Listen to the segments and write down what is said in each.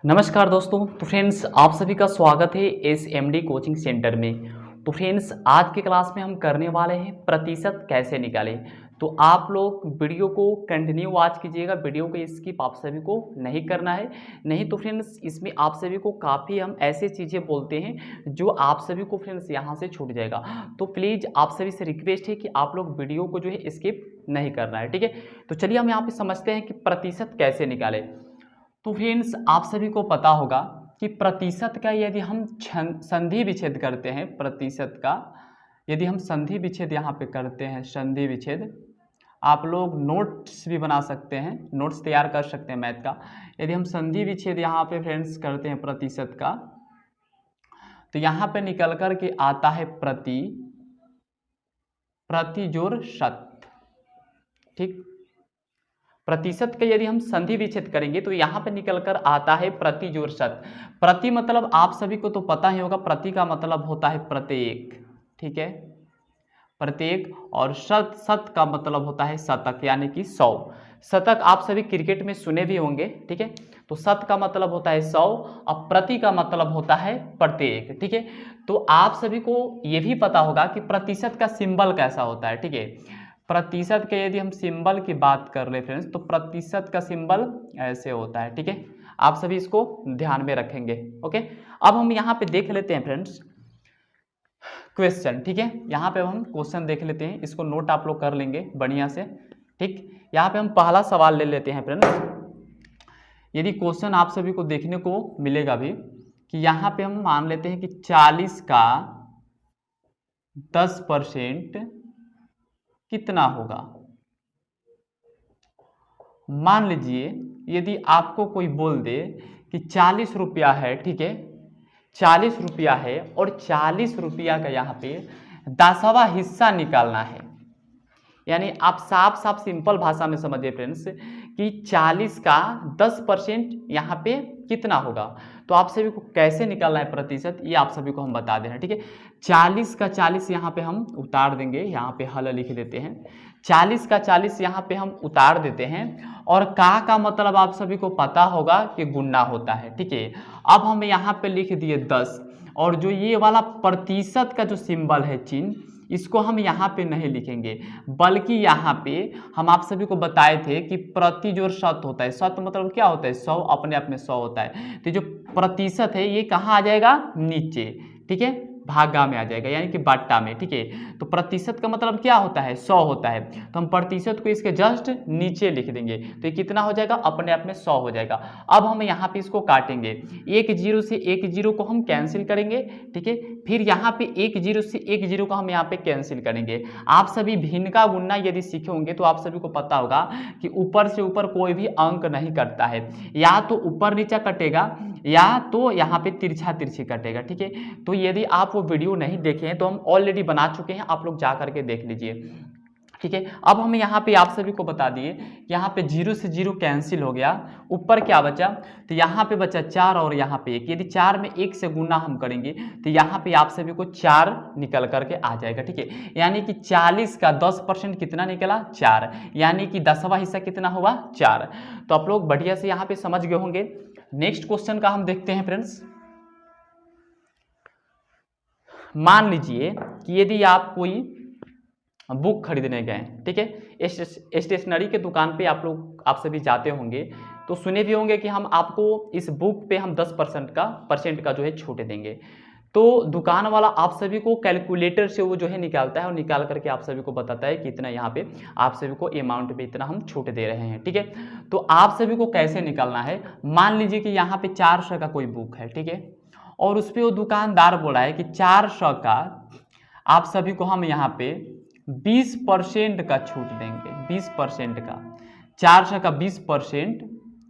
नमस्कार दोस्तों। तो फ्रेंड्स, आप सभी का स्वागत है SMD कोचिंग सेंटर में। तो फ्रेंड्स, आज के क्लास में हम करने वाले हैं प्रतिशत कैसे निकालें। तो आप लोग वीडियो को कंटिन्यू वॉच कीजिएगा, वीडियो को स्किप आप सभी को नहीं करना है। नहीं तो फ्रेंड्स, इसमें आप सभी को काफ़ी हम ऐसी चीज़ें बोलते हैं जो आप सभी को फ्रेंड्स यहाँ से छूट जाएगा। तो प्लीज़ आप सभी से रिक्वेस्ट है कि आप लोग वीडियो को जो है स्किप नहीं करना है, ठीक है। तो चलिए हम यहाँ पे समझते हैं कि प्रतिशत कैसे निकालें। तो फ्रेंड्स, आप सभी को पता होगा कि प्रतिशत का यदि हम संधि विच्छेद करते हैं, प्रतिशत का यदि हम संधि विच्छेद यहाँ पे करते हैं, संधि विच्छेद, आप लोग नोट्स भी बना सकते हैं, नोट्स तैयार कर सकते हैं मैथ का। यदि हम संधि विच्छेद यहाँ पे फ्रेंड्स करते हैं प्रतिशत का, तो यहाँ पे निकल कर के आता है प्रति जोड़ शत, ठीक। प्रतिशत के यदि हम संधि विच्छेद करेंगे तो यहाँ पे निकल कर आता है प्रति जोड़ शत। प्रति मतलब आप सभी को तो पता ही होगा, प्रति का मतलब होता है प्रत्येक, ठीक है, प्रत्येक। और शत, शत का मतलब होता है शतक, यानी कि 100। शतक आप सभी क्रिकेट में सुने भी होंगे, ठीक है। तो शत का मतलब होता है 100 और प्रति का मतलब होता है प्रत्येक, ठीक है। तो आप सभी को ये भी पता होगा कि प्रतिशत का सिंबल कैसा होता है, ठीक है। प्रतिशत के यदि हम सिंबल की बात कर रहे फ्रेंड्स, तो प्रतिशत का सिंबल ऐसे होता है, ठीक है। आप सभी इसको ध्यान में रखेंगे, ओके। अब हम यहाँ पे देख लेते हैं फ्रेंड्स क्वेश्चन, ठीक है। यहाँ पे हम क्वेश्चन देख लेते हैं, इसको नोट आप लोग कर लेंगे बढ़िया से, ठीक। यहाँ पे हम पहला सवाल ले लेते हैं फ्रेंड्स। यदि क्वेश्चन आप सभी को देखने को मिलेगा भी कि यहाँ पे हम मान लेते हैं कि 40 का 10% कितना होगा। मान लीजिए यदि आपको कोई बोल दे कि 40 रुपया है, ठीक है, 40 रुपया है और 40 रुपया का यहाँ पे 10वां हिस्सा निकालना है। यानी आप साफ साफ सिंपल भाषा में समझिए फ्रेंड्स कि 40 का 10% यहाँ पे कितना होगा। तो आप सभी को कैसे निकालना है प्रतिशत, ये आप सभी को हम बता दे रहे हैं, ठीक है। 40 का 40 यहाँ पे हम उतार देंगे, यहाँ पे हल लिख देते हैं। 40 का 40 यहाँ पे हम उतार देते हैं और का मतलब आप सभी को पता होगा कि गुणा होता है, ठीक है। अब हम यहाँ पे लिख दिए 10 और जो ये वाला प्रतिशत का जो सिंबल है चिन्ह, इसको हम यहाँ पे नहीं लिखेंगे, बल्कि यहाँ पे हम आप सभी को बताए थे कि प्रति जोड़ शत होता है। शत मतलब क्या होता है, 100, अपने आप में 100 होता है। तो जो प्रतिशत है ये कहाँ आ जाएगा, नीचे, ठीक है, भागा में आ जाएगा, यानी कि बट्टा में, ठीक है। तो प्रतिशत का मतलब क्या होता है, 100 होता है। तो हम प्रतिशत को इसके जस्ट नीचे लिख देंगे, तो ये कितना हो जाएगा, अपने आप में 100 हो जाएगा। अब हम यहाँ पे इसको काटेंगे, एक जीरो से एक जीरो को हम कैंसिल करेंगे, ठीक है। फिर यहाँ पे एक जीरो से एक जीरो को हम यहाँ पे कैंसिल करेंगे। आप सभी भिन्न का गुणा यदि सीखे होंगे तो आप सभी को पता होगा कि ऊपर से ऊपर कोई भी अंक नहीं कटता है, या तो ऊपर नीचा कटेगा या तो यहाँ पे तिरछा तिरछी कटेगा, ठीक है। तो यदि आप वो वीडियो नहीं देखे हैं तो हम ऑलरेडी बना चुके हैं, आप लोग जा करके देख लीजिए, ठीक है। अब हम यहाँ पे आप सभी को बता दिए, यहाँ पे 0 से 0 कैंसिल हो गया, ऊपर क्या बचा, तो यहाँ पे बचा 4 और यहाँ पे 1। यदि 4 में 1 से गुना हम करेंगे तो यहाँ पे आप सभी को 4 निकल करके आ जाएगा, ठीक है। यानी कि 40 का 10% कितना निकला, 4, यानी कि 10वां हिस्सा कितना हुआ, 4। तो आप लोग बढ़िया से यहाँ पे समझ गए होंगे। नेक्स्ट क्वेश्चन का हम देखते हैं फ्रेंड्स। मान लीजिए कि यदि आप कोई बुक खरीदने गए, ठीक है, स्टेशनरी के दुकान पे आप सभी जाते होंगे, तो सुने भी होंगे कि हम आपको इस बुक पे हम 10% का जो है छूट देंगे। तो दुकान वाला आप सभी को कैलकुलेटर से वो जो है निकालता है और निकाल करके आप सभी को बताता है कि इतना यहाँ पे आप सभी को अमाउंट पे इतना हम छूट दे रहे हैं, ठीक है। तो आप सभी को कैसे निकालना है, मान लीजिए कि यहाँ पे 400 का कोई बुक है, ठीक है, और उस पर वो दुकानदार बोला है कि 400 का आप सभी को हम यहाँ पे 20% का छूट देंगे, 20% का। 400 का 20%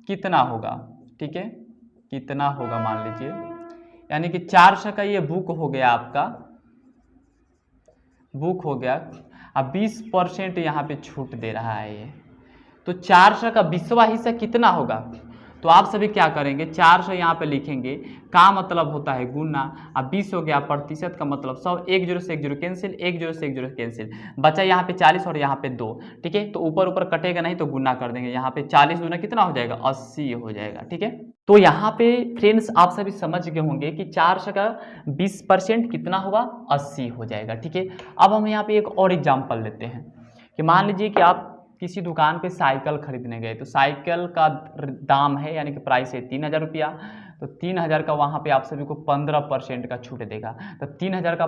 कितना होगा, ठीक है, कितना होगा मान लीजिए, यानी कि 400 का ये बुक हो गया, आपका बुक हो गया, अब 20% यहाँ पे छूट दे रहा है ये। तो 400 का 20वां हिस्सा कितना होगा, तो आप सभी क्या करेंगे, 400 यहाँ पे लिखेंगे, का मतलब होता है गुना, अब 20 हो गया, प्रतिशत का मतलब 100, 1 0 से 1 0 कैंसिल, 1 0 से 1 0 कैंसिल, बचा यहाँ पे 40 और यहाँ पे 2, ठीक है। तो ऊपर ऊपर कटेगा नहीं तो गुना कर देंगे, यहाँ पे 40 गुना कितना हो जाएगा, 80 हो जाएगा, ठीक है। तो यहाँ पे फ्रेंड्स आप सभी समझ गए होंगे कि 400 का 20% कितना होगा, 80 हो जाएगा, ठीक है। अब हम यहाँ पे एक और एग्जाम्पल लेते हैं कि मान लीजिए कि आप किसी दुकान पे साइकिल खरीदने गए, तो साइकिल का दाम है यानी कि प्राइस है 3000 रुपया, तो 3000 का वहाँ पे आप सभी को 15% का छूट देगा, तो 3000 का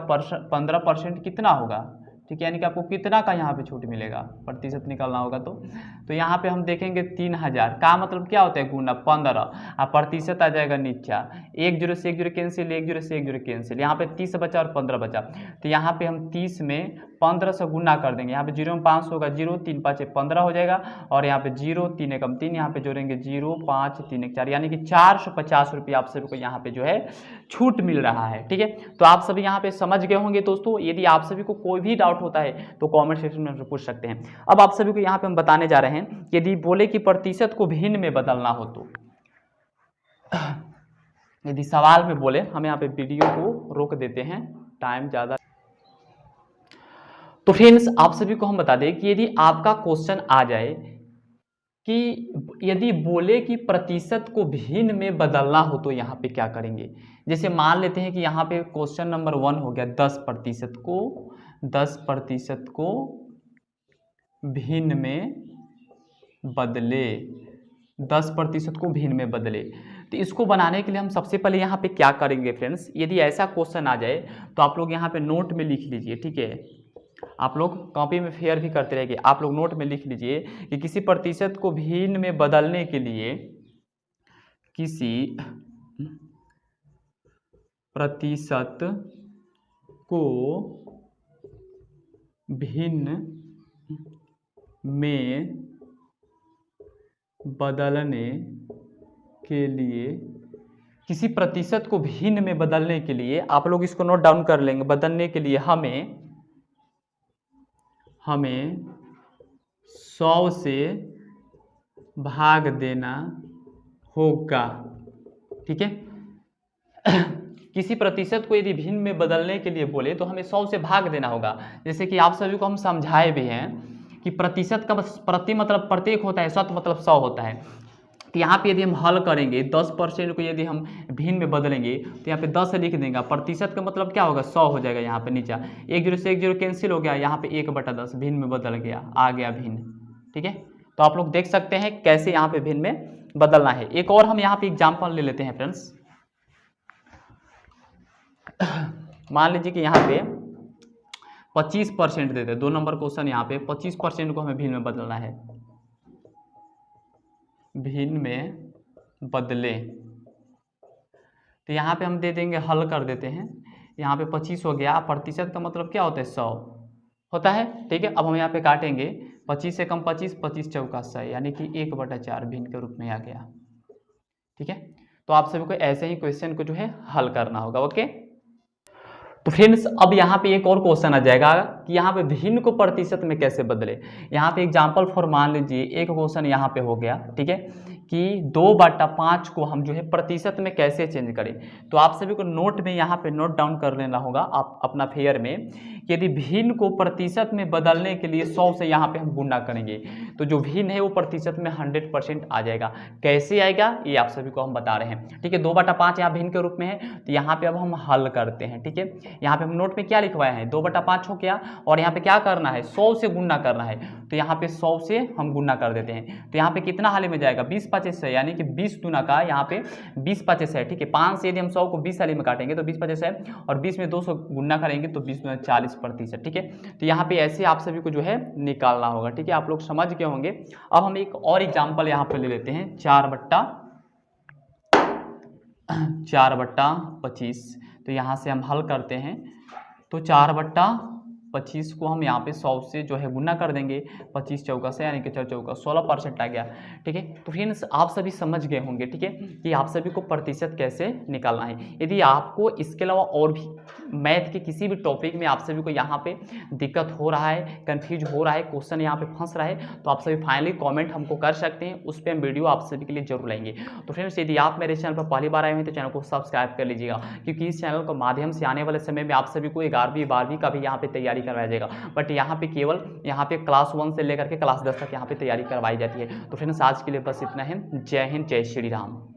15% कितना होगा, ठीक है, यानी कि आपको कितना का यहाँ पे छूट मिलेगा, प्रतिशत निकालना होगा। तो यहाँ पे हम देखेंगे 3000 का मतलब क्या होता है गुना 15, और प्रतिशत आ जाएगा नीचा, 1 0 से 1 0 कैंसिल, 1 0 से 1 0 कैंसिल, यहाँ पे 30 बचा और 15 बचा, तो यहाँ पे हम 30 में 15 से गुना कर देंगे, यहाँ पे 0 में 5 होगा, 0 3 5 15 हो जाएगा, और यहाँ पे 0 3 एकम 3, यहाँ पे जोड़ेंगे 0 5 3 1 4, यानी कि 450 रुपये आप सभी को यहाँ पे जो है छूट मिल रहा है, ठीक है। तो आप सभी यहाँ पे समझ गए होंगे दोस्तों। यदि आप सभी को कोई भी डाउट होता है तो कमेंट सेक्शन में पूछ सकते हैं। अब आप सभी को यहाँ पे हम बताने जा रहे हैं, यदि बोले कि प्रतिशत को भिन्न में बदलना हो तो, यदि सवाल में बोले, हम यहाँ पे वीडियो को रोक देते हैं, टाइम ज़्यादा। तो फ्रेंड्स आप सभी को हम बता दें कि यदि आपका क्वेश्चन आ जाए कि यदि बोले कि प्रतिशत को भिन्न में बदलना हो तो यहाँ पे क्या करेंगे। जैसे मान लेते हैं कि यहाँ पे क्वेश्चन नंबर 1 हो गया, 10% को भिन्न में बदले, 10% को भिन्न में बदले। तो इसको बनाने के लिए हम सबसे पहले यहाँ पे क्या करेंगे फ्रेंड्स, यदि ऐसा क्वेश्चन आ जाए तो आप लोग यहाँ पे नोट में लिख लीजिए, ठीक है। आप लोग कॉपी में फेयर भी करते रहेंगे, आप लोग नोट में लिख लीजिए कि किसी प्रतिशत को भिन्न में बदलने के लिए, किसी प्रतिशत को भिन्न में बदलने के लिए, किसी प्रतिशत को भिन्न में बदलने के लिए, आप लोग इसको नोट डाउन कर लेंगे, बदलने के लिए हमें 100 से भाग देना होगा, ठीक है। किसी प्रतिशत को यदि भिन्न में बदलने के लिए बोले तो हमें 100 से भाग देना होगा। जैसे कि आप सभी को हम समझाए भी हैं कि प्रतिशत का प्रति मतलब प्रत्येक होता है, शत मतलब 100 होता है। तो यहाँ पे यदि हम हल करेंगे 10% को यदि हम भिन्न में बदलेंगे तो यहाँ पे 10 लिख देंगे, प्रतिशत का मतलब क्या होगा 100 हो जाएगा, यहाँ पे नीचा 1 0 से 1 0 कैंसिल हो गया, यहाँ पे 1/10 भिन्न में बदल गया, आ गया भिन्न, ठीक है। तो आप लोग देख सकते हैं कैसे यहाँ पे भिन्न में बदलना है। एक और हम यहाँ पे एग्जाम्पल ले लेते हैं फ्रेंड्स। मान लीजिए कि यहाँ पे 25% देते हैं, 2 नंबर क्वेश्चन, यहाँ पे 25% को हमें भिन्न में बदलना है, भिन्न में बदले। तो यहाँ पे हम दे देंगे, हल कर देते हैं, यहाँ पे 25 हो गया, प्रतिशत का मतलब क्या होता है 100 होता है, ठीक है। अब हम यहाँ पे काटेंगे, 25 से कम 25, 25 चौका 100, यानी कि 1/4 भिन्न के रूप में आ गया, ठीक है। तो आप सभी को ऐसे ही क्वेश्चन को जो है हल करना होगा, ओके। तो फ्रेंड्स अब यहाँ पे एक और क्वेश्चन आ जाएगा कि यहाँ पे भिन्न को प्रतिशत में कैसे बदले। यहाँ पे एग्जाम्पल फॉर मान लीजिए एक क्वेश्चन यहाँ पे हो गया, ठीक है, कि 2/5 को हम जो है प्रतिशत में कैसे चेंज करें। तो आप सभी को नोट में यहाँ पे नोट डाउन कर लेना होगा आप अपना फेयर में, कि यदि भिन्न को प्रतिशत में बदलने के लिए 100 से यहाँ पे हम गुणा करेंगे तो जो भिन्न है वो प्रतिशत में 100% आ जाएगा। कैसे आएगा ये आप सभी को हम बता रहे हैं, ठीक है। 2/5 यहाँ भिन्न के रूप में है, तो यहाँ पे अब हम हल करते हैं, ठीक है। यहाँ पे हम नोट में क्या लिखवाए हैं, 2/5 हो गया, और यहाँ पे क्या करना है 100 से गुणा करना है, तो यहाँ पे 100 से हम गुणा कर देते हैं। तो यहाँ पे कितना हाली में जाएगा 20/5 है, यानी कि 20 दूना का यहाँ पे 20/5 है, ठीक है। 5 से यदि हम 100 को 20 हाली में काटेंगे तो 20/5 है, और 20 में 200 गुणा करेंगे तो 20 में 40%, ठीक है। तो यहाँ पे ऐसे आप सभी को जो है निकालना होगा, ठीक है। आप लोग समझ गए होंगे। अब हम एक और एग्जाम्पल यहाँ पे ले लेते हैं, 4/25। तो यहाँ से हम हल करते हैं, तो 4/25 25 को हम यहाँ पे 100 से जो है गुना कर देंगे 25 चौका से, यानी कि 4 चौका 16% आ गया। ठीक है, तो फ्रेंड्स आप सभी समझ गए होंगे, ठीक है, कि आप सभी को प्रतिशत कैसे निकालना है। यदि आपको इसके अलावा और भी मैथ के किसी भी टॉपिक में आप सभी को यहाँ पे दिक्कत हो रहा है, कंफ्यूज हो रहा है, क्वेश्चन यहाँ पे फंस रहा है, तो आप सभी फाइनली कमेंट हमको कर सकते हैं, उस पर हम वीडियो आप सभी के लिए जरूर लाएंगे। तो फ्रेंड्स यदि आप मेरे चैनल पर पहली बार आए हैं तो चैनल को सब्सक्राइब कर लीजिएगा, क्योंकि इस चैनल के माध्यम से आने वाले समय में आप सभी को 11वीं 12वीं का भी यहाँ पे तैयारी करवाया जाएगा, बट यहाँ पे केवल यहाँ पे क्लास 1 से लेकर के क्लास 10 तक यहाँ पे तैयारी करवाई जाती है। तो फ्रेंड्स आज के लिए बस इतना है। जय हिंद, जय श्री राम।